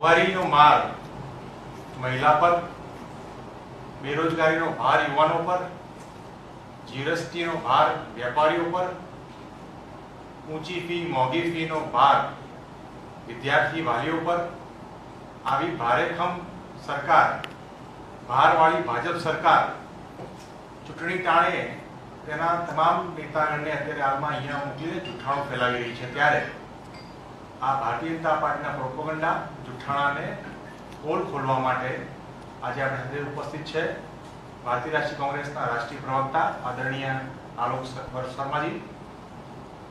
મોંઘવારીનો માર મહિલા પર, બેરોજગારીનો ભાર યુવાનો પર, જીએસટીનો ભાર વેપારીઓ પર, ઊંચી ફી મોંઘી ફીનો ભાર વિદ્યાર્થી વાલીઓ પર, આવી ભારેખમ સરકાર, ભારવાળી ભાજપ સરકાર ચૂંટણી ટાણે તેના તમામ નેતાગણને અત્યારે હાલમાં અહીંયા મોકલીને જૂઠાણું ફેલાવી રહી છે, ત્યારે આ ભારતીય જનતા પાર્ટીના પ્રોપોગન્ડા જૂઠાણાને પોલ ખોલવા માટે આજે આપણે સાથે ઉપસ્થિત છે ભારતીય રાષ્ટ્રીય કોંગ્રેસના રાષ્ટ્રીય પ્રવક્તા આદરણીય આલોક શર્માજી,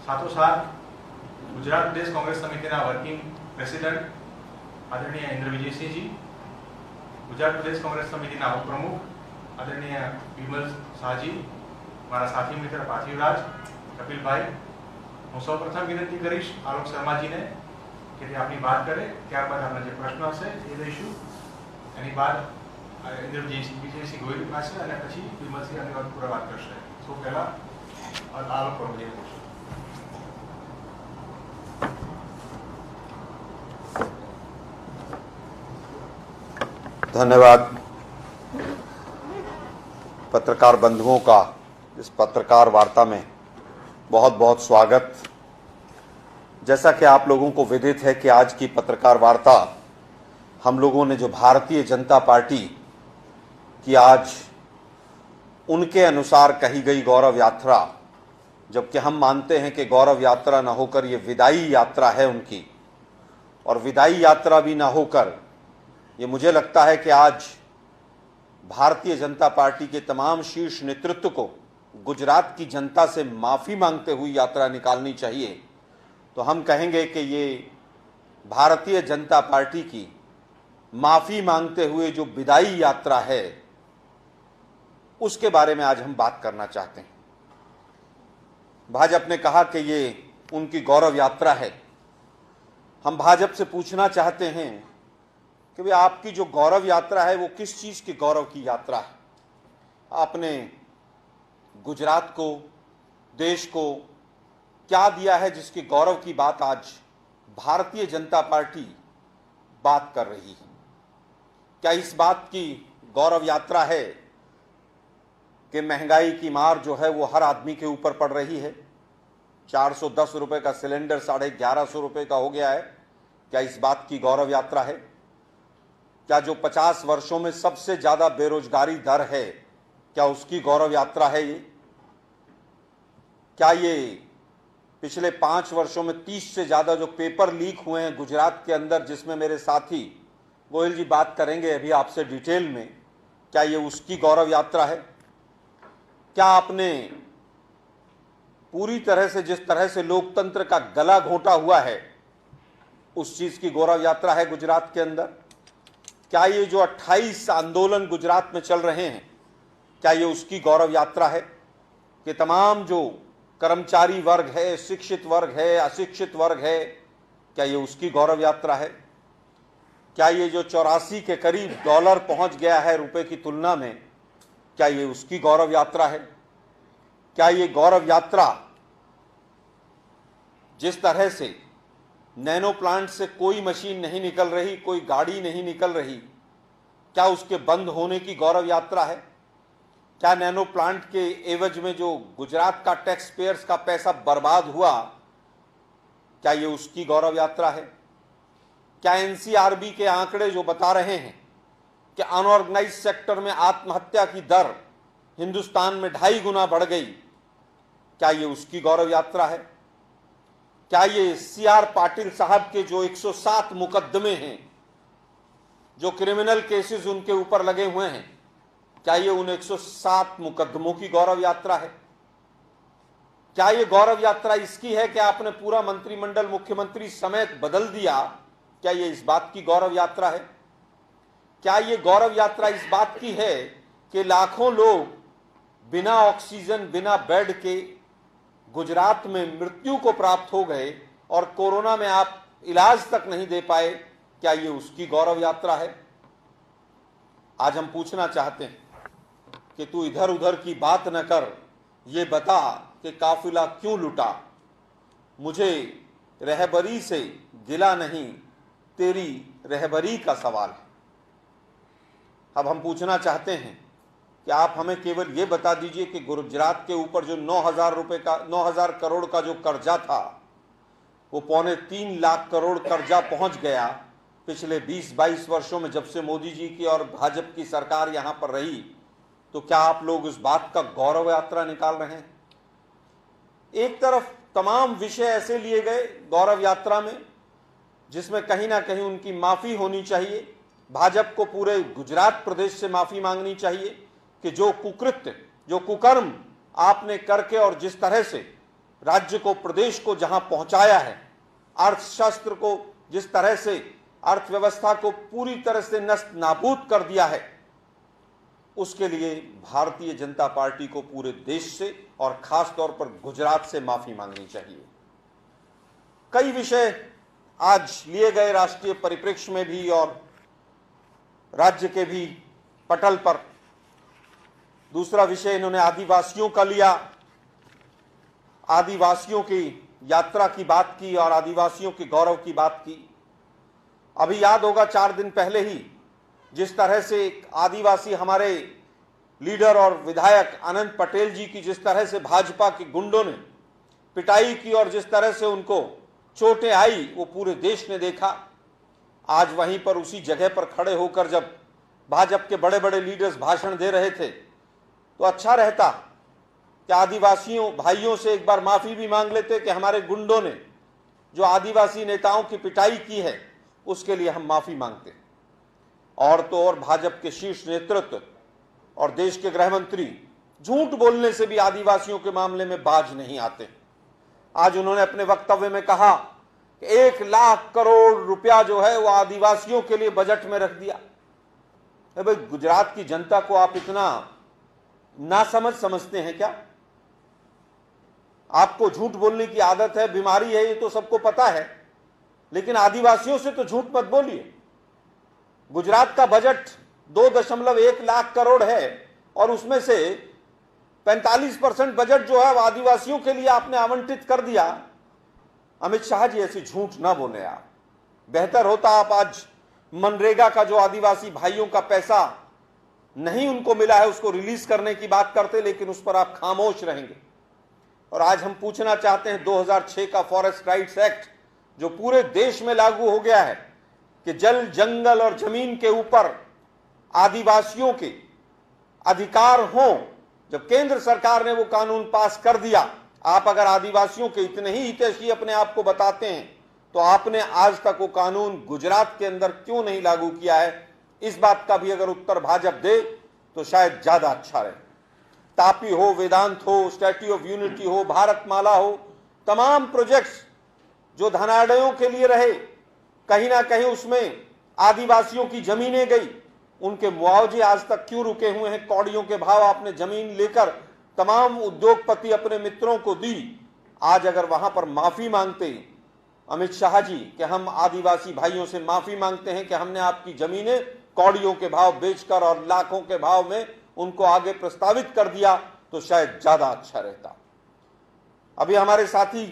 સાથોસાથ ગુજરાત પ્રદેશ કોંગ્રેસ સમિતિના વર્કિંગ પ્રેસિડેન્ટ આદરણીય ઇન્દ્ર વિજયસિંહજી, ગુજરાત પ્રદેશ કોંગ્રેસ સમિતિના ઉપપ્રમુખ આદરણીય વિમલ શાહજી, મારા સાથી મિત્ર પાર્થિવરાજ, કપિલભાઈ, હું સૌપ્રથમ વિનંતી કરીશ આલોક શર્માજીને કે તે આપની વાત કરે, ત્યારબાદ આપણા જે પ્રશ્ન હશે એ લઈશું, એની બાદ ઇન્દ્ર વિજયસિંહ ગોહિલ પાસે અને પછી વિમલસિંહ આપણી વાત પૂરા વાત કરશે. સૌ પહેલા આલોક શર્માજીને પૂછું. धन्यवाद. पत्रकार बंधुओं का इस पत्रकार वार्ता में बहुत बहुत स्वागत. जैसा कि आप लोगों को विदित है कि आज की पत्रकार वार्ता हम लोगों ने जो भारतीय जनता पार्टी की आज उनके अनुसार कही गई गौरव यात्रा, जबकि हम मानते हैं कि गौरव यात्रा न होकर ये विदाई यात्रा है उनकी, और विदाई यात्रा भी न होकर ये मुझे लगता है कि आज भारतीय जनता पार्टी के तमाम शीर्ष नेतृत्व को गुजरात की जनता से माफ़ी मांगते हुए यात्रा निकालनी चाहिए. तो हम कहेंगे कि ये भारतीय जनता पार्टी की माफ़ी मांगते हुए जो विदाई यात्रा है उसके बारे में आज हम बात करना चाहते हैं. भाजपा ने कहा कि ये उनकी गौरव यात्रा है. हम भाजपा से पूछना चाहते हैं कि भाई आपकी जो गौरव यात्रा है वो किस चीज़ की गौरव की यात्रा है? आपने गुजरात को, देश को क्या दिया है जिसकी गौरव की बात आज भारतीय जनता पार्टी बात कर रही है? क्या इस बात की गौरव यात्रा है कि महंगाई की मार जो है वो हर आदमी के ऊपर पड़ रही है? 410 रुपये का सिलेंडर 1150 रुपये का हो गया है. क्या इस बात की गौरव यात्रा है? क्या जो 50 वर्षों में सबसे ज़्यादा बेरोजगारी दर है, क्या उसकी गौरव यात्रा है ये? क्या ये पिछले 5 वर्षों में 30 से ज़्यादा जो पेपर लीक हुए हैं गुजरात के अंदर, जिसमें मेरे साथी गोयल जी बात करेंगे अभी आपसे डिटेल में, क्या ये उसकी गौरव यात्रा है? क्या आपने पूरी तरह से, जिस तरह से लोकतंत्र का गला घोंटा हुआ है, उस चीज़ की गौरव यात्रा है गुजरात के अंदर? क्या ये जो 28 आंदोलन गुजरात में चल रहे हैं, क्या ये उसकी गौरव यात्रा है कि तमाम जो कर्मचारी वर्ग है, शिक्षित वर्ग है, अशिक्षित वर्ग है, क्या ये उसकी गौरव यात्रा है? क्या ये जो 84 के करीब डॉलर पहुंच गया है रुपए की तुलना में, क्या ये उसकी गौरव यात्रा है? क्या ये गौरव यात्रा जिस तरह से नैनो प्लांट से कोई मशीन नहीं निकल रही, कोई गाड़ी नहीं निकल रही, क्या उसके बंद होने की गौरव यात्रा है? क्या नैनो प्लांट के एवज में जो गुजरात का टैक्स पेयर्स का पैसा बर्बाद हुआ, क्या ये उसकी गौरव यात्रा है? क्या एनसीआरबी के आंकड़े जो बता रहे हैं कि अनऑर्गेनाइज सेक्टर में आत्महत्या की दर हिंदुस्तान में 2.5 गुना बढ़ गई, क्या ये उसकी गौरव यात्रा है? क्या ये सीआर पाटिल साहब के जो 107 मुकदमे हैं, जो क्रिमिनल केसेस उनके ऊपर लगे हुए हैं, क्या ये उन 107 मुकदमों की गौरव यात्रा है? क्या ये गौरव यात्रा इसकी है कि आपने पूरा मंत्रिमंडल मुख्यमंत्री समेत बदल दिया? क्या ये इस बात की गौरव यात्रा है? क्या ये गौरव यात्रा इस बात की है कि लाखों लोग बिना ऑक्सीजन, बिना बेड के गुजरात में मृत्यु को प्राप्त हो गए और कोरोना में आप इलाज तक नहीं दे पाए? क्या ये उसकी गौरव यात्रा है? आज हम पूछना चाहते हैं कि तू इधर उधर की बात न कर, ये बता कि काफिला क्यों लुटा? मुझे रहबरी से गिला नहीं, तेरी रहबरी का सवाल है। अब हम पूछना चाहते हैं कि आप हमें केवल ये बता दीजिए कि गुजरात के ऊपर जो 9,000 करोड़ का जो कर्जा था, वो 2.25 लाख करोड़ कर्जा पहुंच गया पिछले 20-22 वर्षों में, जब से मोदी जी की और भाजपा की सरकार यहां पर रही। तो क्या आप लोग उस बात का गौरव यात्रा निकाल रहे हैं? एक तरफ तमाम विषय ऐसे लिए गए गौरव यात्रा में जिसमें कहीं ना कहीं उनकी माफी होनी चाहिए, भाजपा को पूरे गुजरात प्रदेश से माफी मांगनी चाहिए कि जो कुकृत्य, जो कुकर्म आपने करके और जिस तरह से राज्य को, प्रदेश को जहां पहुंचाया है, अर्थशास्त्र को जिस तरह से, अर्थव्यवस्था को पूरी तरह से नष्ट नाबूद कर दिया है, उसके लिए भारतीय जनता पार्टी को पूरे देश से और खास तौर पर गुजरात से माफी मांगनी चाहिए। कई विषय आज लिए गए राष्ट्रीय परिप्रेक्ष्य में भी और राज्य के भी पटल पर। दूसरा विषय इन्होंने आदिवासियों का लिया, आदिवासियों की यात्रा की बात की और आदिवासियों के गौरव की बात की। अभी याद होगा 4 दिन पहले ही जिस तरह से एक आदिवासी हमारे लीडर और विधायक अनंत पटेल जी की जिस तरह से भाजपा के गुंडों ने पिटाई की और जिस तरह से उनको चोटें आई, वो पूरे देश ने देखा। आज वहीं पर उसी जगह पर खड़े होकर जब भाजपा के बड़े बड़े लीडर्स भाषण दे रहे थे तो अच्छा रहता कि आदिवासियों भाइयों से एक बार माफी भी मांग लेते कि हमारे गुंडों ने जो आदिवासी नेताओं की पिटाई की है उसके लिए हम माफी मांगते। और तो और भाजपा के शीर्ष नेतृत्व और देश के गृह मंत्री झूठ बोलने से भी आदिवासियों के मामले में बाज नहीं आते। आज उन्होंने अपने वक्तव्य में कहा कि 1 लाख करोड़ रुपया जो है वो आदिवासियों के लिए बजट में रख दिया। भाई, गुजरात की जनता को आप इतना नासमझ समझते हैं क्या? आपको झूठ बोलने की आदत है, बीमारी है, ये तो सबको पता है, लेकिन आदिवासियों से तो झूठ मत बोलिए। गुजरात का बजट 2.1 लाख करोड़ है और उसमें से 45% बजट जो है वो आदिवासियों के लिए आपने आवंटित कर दिया। अमित शाह जी, ऐसी झूठ ना बोले आप। बेहतर होता आप आज मनरेगा का जो आदिवासी भाइयों का पैसा नहीं उनको मिला है उसको रिलीज करने की बात करते, लेकिन उस पर आप खामोश रहेंगे। और आज हम पूछना चाहते हैं 2006 का फॉरेस्ट राइट्स एक्ट जो पूरे देश में लागू हो गया है कि जल, जंगल और जमीन के ऊपर आदिवासियों के अधिकार हों, जब केंद्र सरकार ने वो कानून पास कर दिया, आप अगर आदिवासियों के इतने ही हितैषी अपने आप को बताते हैं तो आपने आज तक वो कानून गुजरात के अंदर क्यों नहीं लागू किया है? इस बात का भी अगर उत्तर भाजपा दे तो शायद ज्यादा अच्छा रहे। तापी हो, वेदांत हो, स्टैच्यू ऑफ यूनिटी हो, भारतमाला हो, तमाम प्रोजेक्ट्स जो धनाढ्यों के लिए रहे, कहीं ना कहीं उसमें आदिवासियों की जमीनें गई, उनके मुआवजे आज तक क्यों रुके हुए हैं? कौड़ियों के भाव आपने जमीन लेकर तमाम उद्योगपति अपने मित्रों को दी। आज अगर वहां पर माफी मांगते अमित शाह जी कि हम आदिवासी भाइयों से माफी मांगते हैं कि हमने आपकी जमीनें कौड़ियों के भाव बेचकर और लाखों के भाव में उनको आगे प्रस्तावित कर दिया, तो शायद ज्यादा अच्छा रहता। अभी हमारे साथी,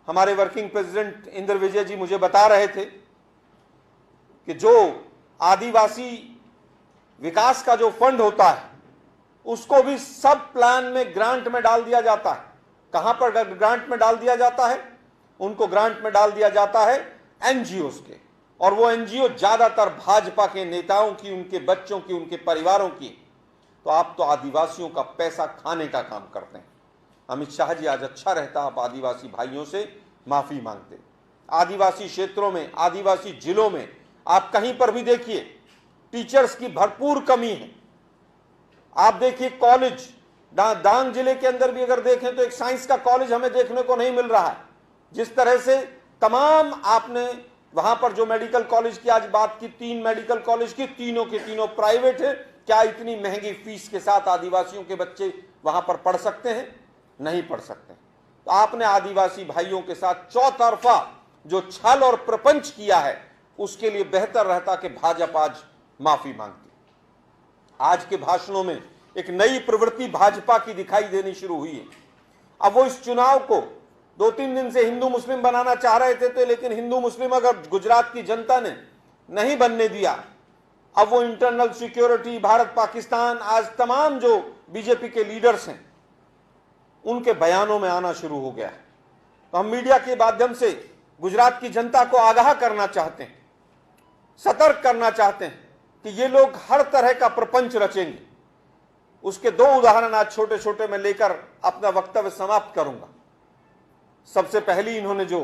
हमारे वर्किंग प्रेसिडेंट इंद्र विजय जी मुझे बता रहे थे कि जो आदिवासी विकास का जो फंड होता है उसको भी सब प्लान में ग्रांट में डाल दिया जाता है। कहां पर ग्रांट में डाल दिया जाता है? उनको ग्रांट में डाल दिया जाता है एनजीओस के, और वो एनजीओ ज्यादातर भाजपा के नेताओं की, उनके बच्चों की, उनके परिवारों की। तो आप तो आदिवासियों का पैसा खाने का काम करते हैं। अमित शाह जी, आज अच्छा रहता आप आदिवासी भाइयों से माफी मांगते। आदिवासी क्षेत्रों में, आदिवासी जिलों में आप कहीं पर भी देखिए टीचर्स की भरपूर कमी है। आप देखिए कॉलेज, डांग जिले के अंदर भी अगर देखें तो एक साइंस का कॉलेज हमें देखने को नहीं मिल रहा है। जिस तरह से तमाम आपने वहां पर जो मेडिकल कॉलेज की आज बात की, 3 मेडिकल कॉलेज की, तीनों के तीनों प्राइवेट है। क्या इतनी महंगी फीस के साथ आदिवासियों के बच्चे वहां पर पढ़ सकते हैं? नहीं पढ़ सकते। तो आपने आदिवासी भाइयों के साथ चौतरफा जो छल और प्रपंच किया है, उसके लिए बेहतर रहता कि भाजपा आज माफी मांगती। आज के भाषणों में एक नई प्रवृत्ति भाजपा की दिखाई देनी शुरू हुई है। अब वो इस चुनाव को 2-3 दिन से हिंदू मुस्लिम बनाना चाह रहे थे, लेकिन हिंदू मुस्लिम अगर गुजरात की जनता ने नहीं बनने दिया। अब वो इंटरनल सिक्योरिटी, भारत पाकिस्तान, आज तमाम जो बीजेपी के लीडर्स हैं उनके बयानों में आना शुरू हो गया है। तो हम मीडिया के माध्यम से गुजरात की जनता को आगाह करना चाहते हैं, सतर्क करना चाहते हैं कि ये लोग हर तरह का प्रपंच रचेंगे। उसके दो उदाहरण आज छोटे छोटे मैं लेकर अपना वक्तव्य समाप्त करूंगा। सबसे पहली इन्होंने जो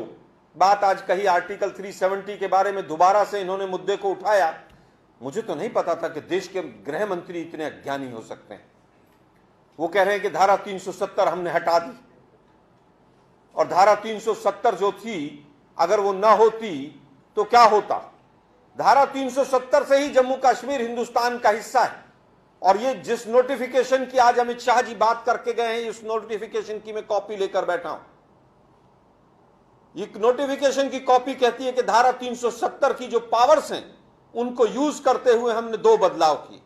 बात आज कही आर्टिकल 370 के बारे में, दोबारा से इन्होंने मुद्दे को उठाया। मुझे तो नहीं पता था कि देश के गृह मंत्री इतने अज्ञानी हो सकते हैं। वो कह रहे हैं कि धारा 370 हमने हटा दी, और धारा 370 जो थी अगर वो ना होती तो क्या होता। धारा 370 से ही जम्मू कश्मीर हिंदुस्तान का हिस्सा है। और ये जिस नोटिफिकेशन की आज अमित शाह जी बात करके गए हैं, इस नोटिफिकेशन की मैं कॉपी लेकर बैठा हूं। ये नोटिफिकेशन की कॉपी कहती है कि धारा 370 की जो पावर्स हैं उनको यूज करते हुए हमने 2 बदलाव किए।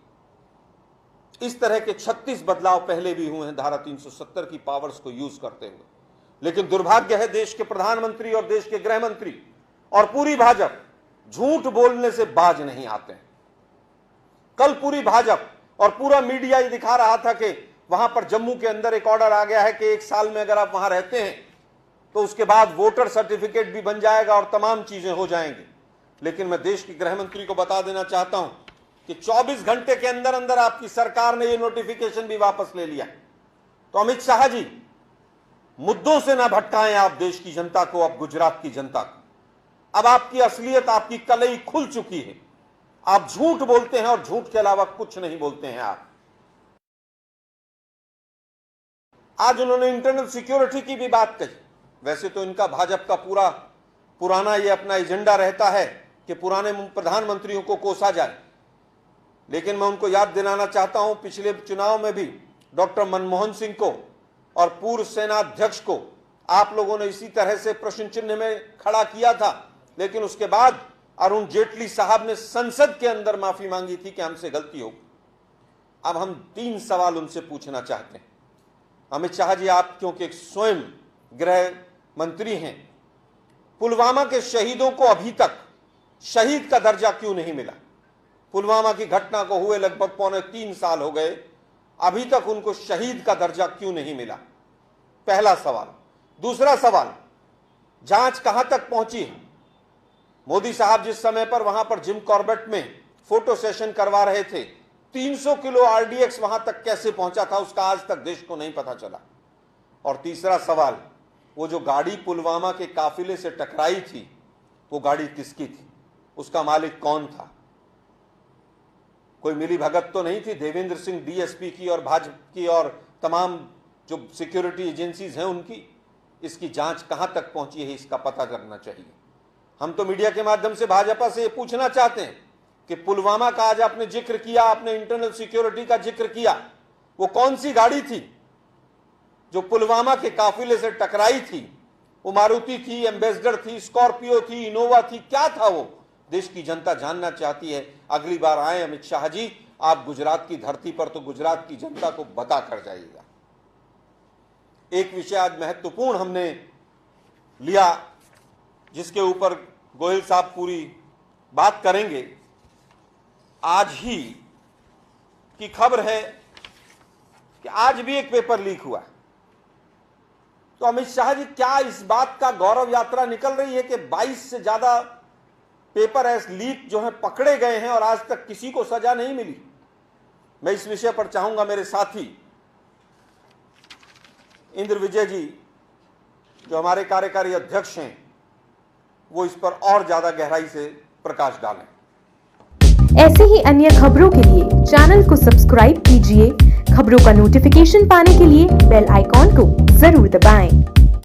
इस तरह के 36 बदलाव पहले भी हुए हैं धारा 370 की पावर्स को यूज करते हुए। लेकिन दुर्भाग्य है, देश के प्रधानमंत्री और देश के गृह मंत्री और पूरी भाजपा झूठ बोलने से बाज नहीं आते हैं। कल पूरी भाजपा और पूरा मीडिया ये दिखा रहा था कि वहां पर जम्मू के अंदर एक ऑर्डर आ गया है कि 1 साल में अगर आप वहां रहते हैं तो उसके बाद वोटर सर्टिफिकेट भी बन जाएगा और तमाम चीजें हो जाएंगी। लेकिन मैं देश के गृह मंत्री को बता देना चाहता हूं कि 24 घंटे के अंदर अंदर आपकी सरकार ने यह नोटिफिकेशन भी वापस ले लिया। तो अमित शाह जी, मुद्दों से ना भटकाएं आप देश की जनता को, अब गुजरात की जनता को। अब आपकी असलियत, आपकी कलई खुल चुकी है। आप झूठ बोलते हैं और झूठ के अलावा कुछ नहीं बोलते हैं आप। आज उन्होंने इंटरनल सिक्योरिटी की भी बात कही। वैसे तो इनका भाजपा का पुराना ये अपना एजेंडा रहता है कि पुराने प्रधानमंत्रियों को कोसा जाए। लेकिन मैं उनको याद दिलाना चाहता हूं, पिछले चुनाव में भी डॉक्टर मनमोहन सिंह को और पूर्व सेना अध्यक्ष को आप लोगों ने इसी तरह से प्रश्न चिन्ह में खड़ा किया था। लेकिन उसके बाद अरुण जेटली साहब ने संसद के अंदर माफी मांगी थी कि हमसे गलती हो। अब हम 3 सवाल उनसे पूछना चाहते हैं। अमित शाह जी, आप क्योंकि स्वयं गृह मंत्री हैं, पुलवामा के शहीदों को अभी तक शहीद का दर्जा क्यों नहीं मिला? पुलवामा की घटना को हुए लगभग 3.25 साल हो गए, अभी तक उनको शहीद का दर्जा क्यों नहीं मिला? पहला सवाल। दूसरा सवाल, जांच कहां तक पहुंची है? मोदी साहब जिस समय पर वहां पर जिम कॉर्बेट में फोटो सेशन करवा रहे थे, 300 किलो आरडीएक्स वहां तक कैसे पहुंचा था, उसका आज तक देश को नहीं पता चला। और तीसरा सवाल, वो जो गाड़ी पुलवामा के काफिले से टकराई थी, वो गाड़ी किसकी थी? उसका मालिक कौन था? कोई मिली भगत तो नहीं थी देवेंद्र सिंह डीएसपी की और भाजपा की और तमाम जो सिक्योरिटी एजेंसीज हैं उनकी? इसकी जांच कहां तक पहुंची है, इसका पता करना चाहिए। हम तो मीडिया के माध्यम से भाजपा से ये पूछना चाहते हैं कि पुलवामा का आज आपने जिक्र किया, आपने इंटरनल सिक्योरिटी का जिक्र किया, वो कौन सी गाड़ी थी जो पुलवामा के काफिले से टकराई थी? वो मारुति थी, एम्बेसडर थी, स्कॉर्पियो थी, इनोवा थी, क्या था वो? देश की जनता जानना चाहती है। अगली बार आए अमित शाह जी, आप गुजरात की धरती पर तो गुजरात की जनता को बता कर जाइएगा। एक विषय आज महत्वपूर्ण हमने लिया, जिसके ऊपर गोयल साहब पूरी बात करेंगे। आज ही की खबर है कि आज भी एक पेपर लीक हुआ। तो अमित शाह जी, क्या इस बात का गौरव यात्रा निकल रही है कि 22 से ज्यादा पेपर ऐसे लीक जो हैं पकड़े गए हैं और आज तक किसी को सजा नहीं मिली? मैं इस विषय पर चाहूंगा मेरे साथी इंद्र विजय जी, जो हमारे कार्यकारी अध्यक्ष हैं, वो इस पर और ज्यादा गहराई से प्रकाश डालें। ऐसे ही अन्य खबरों के लिए चैनल को सब्सक्राइब कीजिए। खबरों का नोटिफिकेशन पाने के लिए बेल आइकॉन को जरूर दबाएं।